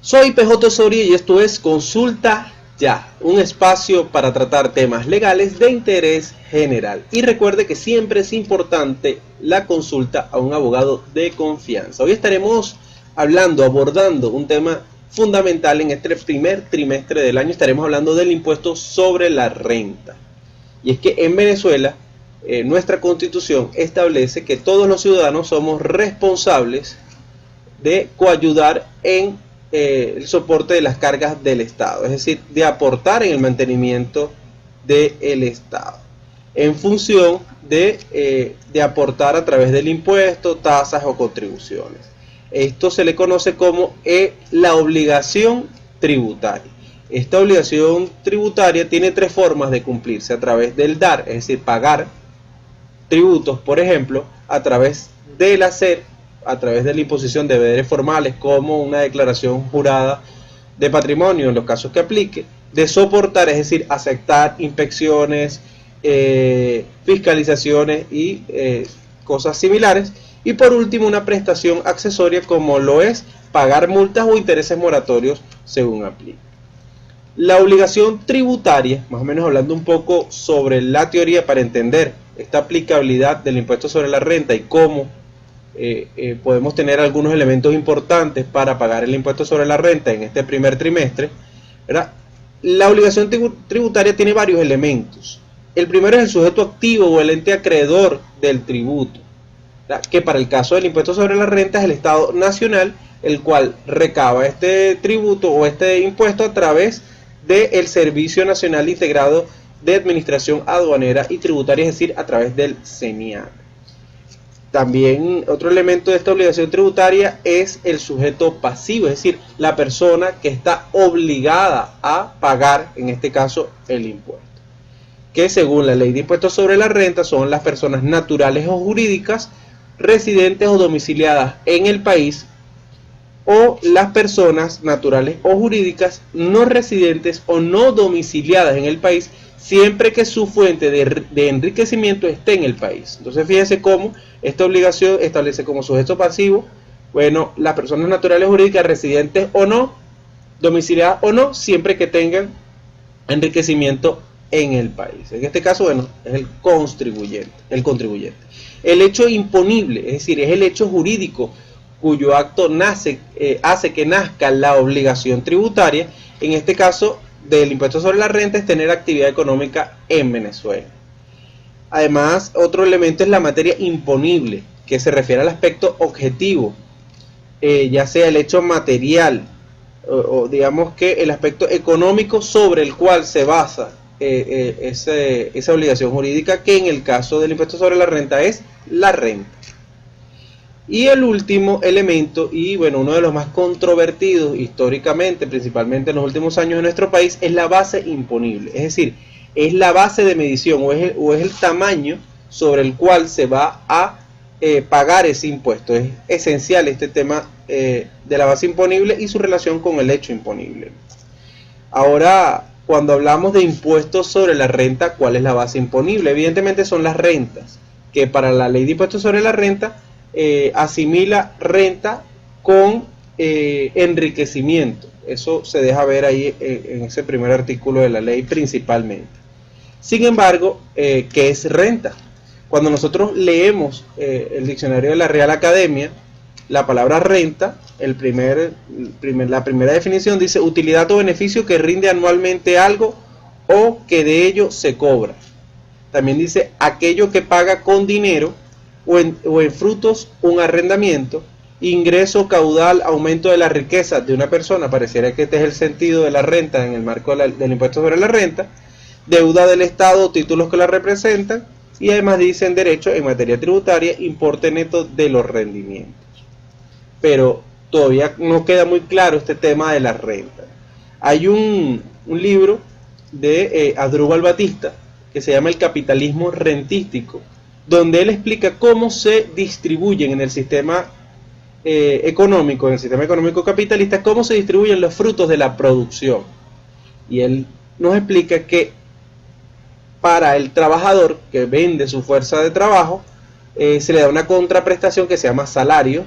Soy PJ Soria y esto es Consulta Ya, un espacio para tratar temas legales de interés general. Y recuerde que siempre es importante la consulta a un abogado de confianza. Hoy estaremos abordando un tema fundamental en este primer trimestre del año. Estaremos hablando del impuesto sobre la renta. Y es que en Venezuela, nuestra constitución establece que todos los ciudadanos somos responsables de coayudar en el soporte de las cargas del Estado, es decir, de aportar en el mantenimiento del Estado, en función de aportar a través del impuesto, tasas o contribuciones. Esto se le conoce como la obligación tributaria. Esta obligación tributaria tiene tres formas de cumplirse: a través del dar, es decir, pagar tributos, por ejemplo, a través del hacer, a través de la imposición de deberes formales como una declaración jurada de patrimonio en los casos que aplique, de soportar, es decir, aceptar inspecciones, fiscalizaciones y cosas similares, y por último una prestación accesoria como lo es pagar multas o intereses moratorios según aplique. La obligación tributaria, más o menos hablando un poco sobre la teoría para entender esta aplicabilidad del impuesto sobre la renta y cómo podemos tener algunos elementos importantes para pagar el impuesto sobre la renta en este primer trimestre, ¿verdad? La obligación tributaria tiene varios elementos. El primero es el sujeto activo o el ente acreedor del tributo, ¿verdad? Que para el caso del impuesto sobre la renta es el Estado Nacional, el cual recaba este tributo o este impuesto a través del Servicio Nacional Integrado de Administración Aduanera y Tributaria, es decir, a través del CENIAT. También otro elemento de esta obligación tributaria es el sujeto pasivo, es decir, la persona que está obligada a pagar, en este caso, el impuesto, que según la ley de impuestos sobre la renta son las personas naturales o jurídicas residentes o domiciliadas en el país, o las personas naturales o jurídicas no residentes o no domiciliadas en el país, siempre que su fuente de enriquecimiento esté en el país. Entonces fíjense cómo esta obligación establece como sujeto pasivo, bueno, las personas naturales o jurídicas residentes o no, domiciliadas o no, siempre que tengan enriquecimiento en el país. En este caso, bueno, es el contribuyente. El hecho imponible, es decir, es el hecho jurídico cuyo acto hace que nazca la obligación tributaria. En este caso del impuesto sobre la renta es tener actividad económica en Venezuela. Además, otro elemento es la materia imponible, que se refiere al aspecto objetivo, ya sea el hecho material o digamos que el aspecto económico sobre el cual se basa esa obligación jurídica, que en el caso del impuesto sobre la renta es la renta. Y el último elemento, y bueno, uno de los más controvertidos históricamente, principalmente en los últimos años en nuestro país, es la base imponible. Es decir, es la base de medición o es el tamaño sobre el cual se va a pagar ese impuesto. Es esencial este tema de la base imponible y su relación con el hecho imponible. Ahora, cuando hablamos de impuestos sobre la renta, ¿cuál es la base imponible? Evidentemente son las rentas, que para la ley de impuestos sobre la renta asimila renta con enriquecimiento. Eso se deja ver ahí en ese primer artículo de la ley principalmente. Sin embargo, ¿qué es renta? Cuando nosotros leemos el diccionario de la Real Academia, la palabra renta, la primera definición dice: utilidad o beneficio que rinde anualmente algo o que de ello se cobra. También dice aquello que paga con dinero o en frutos un arrendamiento, ingreso, caudal, aumento de la riqueza de una persona. Pareciera que este es el sentido de la renta en el marco del impuesto sobre la renta. Deuda del Estado, títulos que la representan, y además dicen derecho en materia tributaria, importe neto de los rendimientos. Pero todavía no queda muy claro este tema de la renta. Hay un libro de Asdrúbal Batista que se llama El capitalismo rentístico, donde él explica cómo se distribuyen en el sistema económico capitalista, cómo se distribuyen los frutos de la producción. Y él nos explica que para el trabajador que vende su fuerza de trabajo, se le da una contraprestación que se llama salario,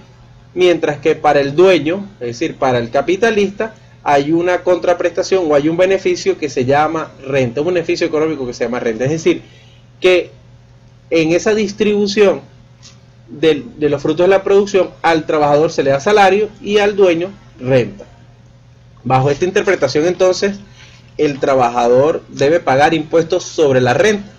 mientras que para el dueño, es decir, para el capitalista, hay una contraprestación o hay un beneficio que se llama renta, un beneficio económico que se llama renta. Es decir, que en esa distribución de los frutos de la producción, al trabajador se le da salario y al dueño renta. Bajo esta interpretación, entonces, el trabajador debe pagar impuestos sobre la renta.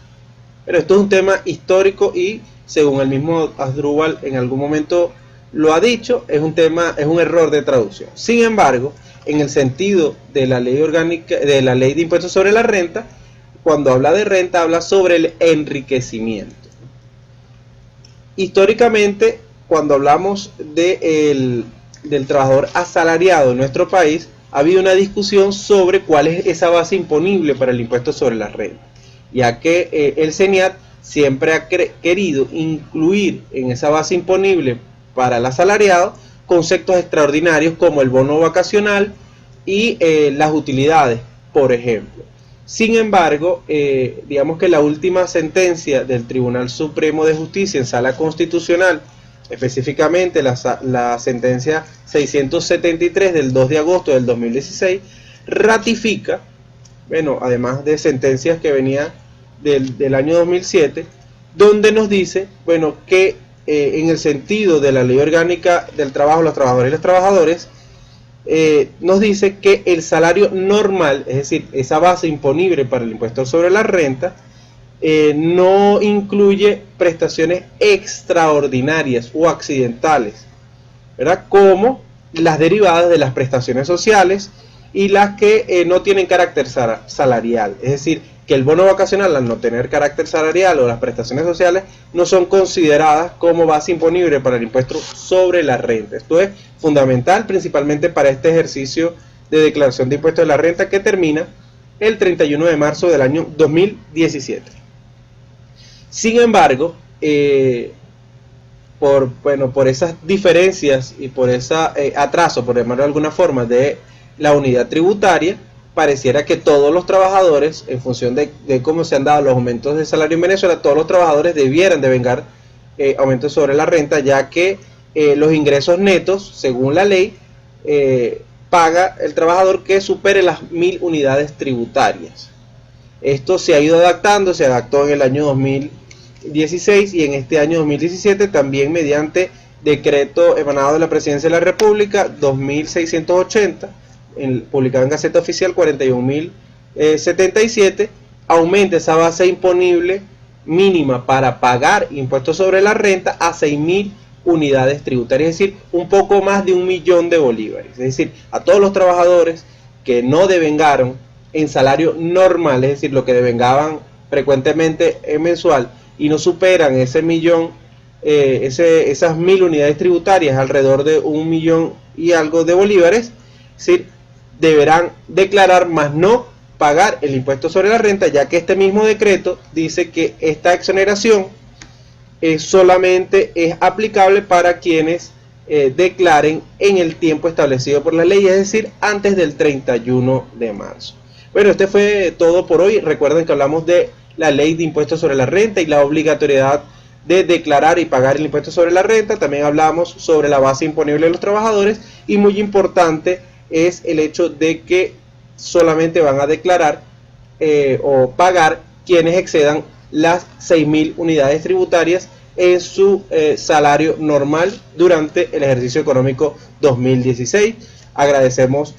Pero esto es un tema histórico y, según el mismo Asdrúbal en algún momento lo ha dicho, es un error de traducción. Sin embargo, en el sentido de la ley orgánica, de la ley de impuestos sobre la renta, cuando habla de renta, habla sobre el enriquecimiento. Históricamente, cuando hablamos del trabajador asalariado en nuestro país, ha habido una discusión sobre cuál es esa base imponible para el impuesto sobre la renta, ya que el CENIAT siempre ha querido incluir en esa base imponible para el asalariado conceptos extraordinarios como el bono vacacional y las utilidades, por ejemplo. Sin embargo, digamos que la última sentencia del Tribunal Supremo de Justicia en Sala Constitucional, específicamente la sentencia 673 del 2 de agosto del 2016, ratifica, bueno, además de sentencias que venían del año 2007, donde nos dice, bueno, que en el sentido de la ley orgánica del trabajo, los trabajadores y los trabajadores, nos dice que el salario normal, es decir, esa base imponible para el impuesto sobre la renta, no incluye prestaciones extraordinarias o accidentales, ¿verdad? Como las derivadas de las prestaciones sociales y las que no tienen carácter salarial, es decir, que el bono vacacional, al no tener carácter salarial, o las prestaciones sociales, no son consideradas como base imponible para el impuesto sobre la renta. Esto es fundamental, principalmente para este ejercicio de declaración de impuestos de la renta que termina el 31 de marzo del año 2017. Sin embargo, por esas diferencias y por ese atraso, por llamarlo de alguna forma, de la unidad tributaria, pareciera que todos los trabajadores, en función de cómo se han dado los aumentos de salario en Venezuela, todos los trabajadores debieran de vengar aumentos sobre la renta, ya que los ingresos netos, según la ley, paga el trabajador que supere las 1000 unidades tributarias. Esto se ha ido adaptando, se adaptó en el año 2016 y en este año 2017 también mediante decreto emanado de la Presidencia de la República 2680, publicado en Gaceta Oficial 41.077, aumenta esa base imponible mínima para pagar impuestos sobre la renta a 6.000 unidades tributarias, es decir, un poco más de 1 millón de bolívares. Es decir, a todos los trabajadores que no devengaron en salario normal, es decir, lo que devengaban frecuentemente en mensual y no superan ese millón, esas 1000 unidades tributarias, alrededor de 1 millón y algo de bolívares, es decir, deberán declarar más no pagar el impuesto sobre la renta, ya que este mismo decreto dice que esta exoneración solamente es aplicable para quienes declaren en el tiempo establecido por la ley, es decir, antes del 31 de marzo. Bueno, este fue todo por hoy. Recuerden que hablamos de la ley de impuestos sobre la renta y la obligatoriedad de declarar y pagar el impuesto sobre la renta. También hablamos sobre la base imponible de los trabajadores y, muy importante, es el hecho de que solamente van a declarar o pagar quienes excedan las 6.000 unidades tributarias en su salario normal durante el ejercicio económico 2016. Agradecemos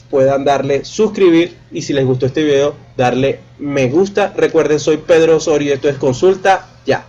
puedan darle suscribir y si les gustó este video darle me gusta. Recuerden, soy Pedro Osorio y esto es Consulta Ya.